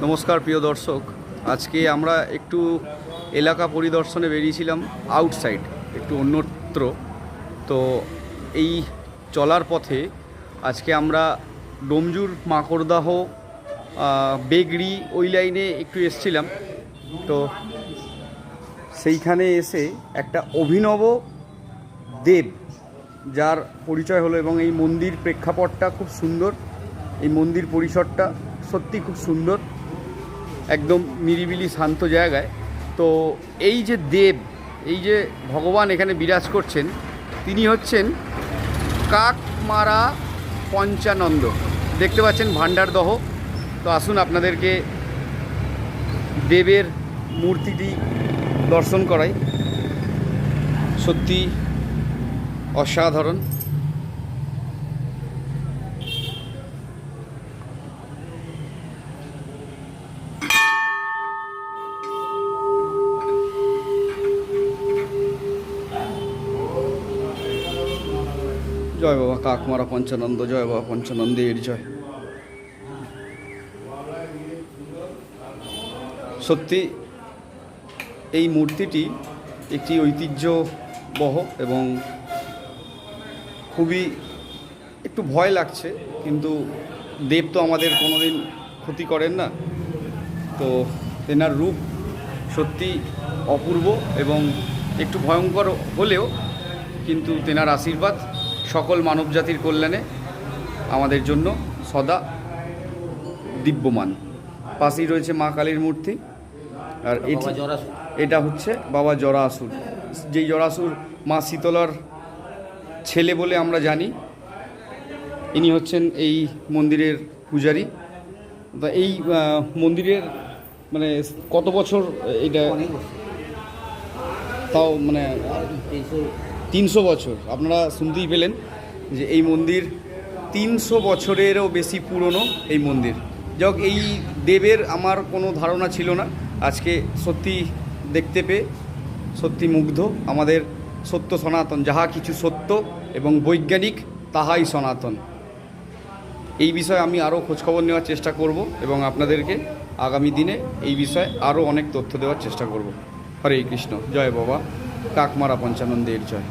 নমস্কার প্রিয় দর্শক, আজকে আমরা একটু এলাকা পরিদর্শনে বেরিয়েছিলাম, আউটসাইড একটু অন্যত্র। তো এই চলার পথে আজকে আমরা ডোমজুর মাকড়দাহ বেগড়ি ওই লাইনে একটু এসছিলাম। তো সেইখানে এসে একটা অভিনব দেব যার পরিচয় হলো, এবং এই মন্দির প্রেক্ষাপটটা খুব সুন্দর, এই মন্দির পরিসরটা সত্যি খুব সুন্দর, একদম নিরিবিলি শান্ত জায়গায়। তো এই যে দেব, এই যে ভগবান এখানে বিরাজ করছেন, তিনি হচ্ছেন কাকমারা পঞ্চানন্দ। দেখতে পাচ্ছেন ভান্ডারদহ। তো আসুন আপনাদেরকে দেবের মূর্তিটি দর্শন করাই। সত্যি অসাধারণ। জয় বাবা কাকমারা পঞ্চানন্দ, জয় বাবা পঞ্চানন্দের জয়। সত্যি এই মূর্তিটি একটি ঐতিহ্যবহ এবং খুবই একটু ভয় লাগছে, কিন্তু দেব তো আমাদের কোনোদিন ক্ষতি করেন না। তো তেনার রূপ সত্যি অপূর্ব এবং একটু ভয়ঙ্কর হলেও কিন্তু তেনার আশীর্বাদ সকল মানবজাতির কল্যাণে আমাদের জন্য সদা দিব্যমান। পাশেই রয়েছে মা কালীর মূর্তি, আর এটা হচ্ছে বাবা জরাসুর, যেই জরাসুর মা শীতলার ছেলে বলে আমরা জানি। ইনি হচ্ছেন এই মন্দিরের পূজারী। তা এই মন্দিরের মানে কত বছর এটা? তাও মানে 300 বছর। আপনারা শুনতেই পেলেন যে এই মন্দির 300 বছরেরও বেশি পুরনো এই মন্দির। যাক, এই দেবের আমার কোনো ধারণা ছিল না, আজকে সত্যি দেখতে পেয়ে সত্যি মুগ্ধ। আমাদের সত্য সনাতন, যাহা কিছু সত্য এবং বৈজ্ঞানিক তাহাই সনাতন। এই বিষয়ে আমি আরও খোঁজখবর নেওয়ার চেষ্টা করব এবং আপনাদেরকে আগামী দিনে এই বিষয়ে আরও অনেক তথ্য দেওয়ার চেষ্টা করব। হরে কৃষ্ণ, জয় বাবা কাকমারা পঞ্চানন্দের জয়।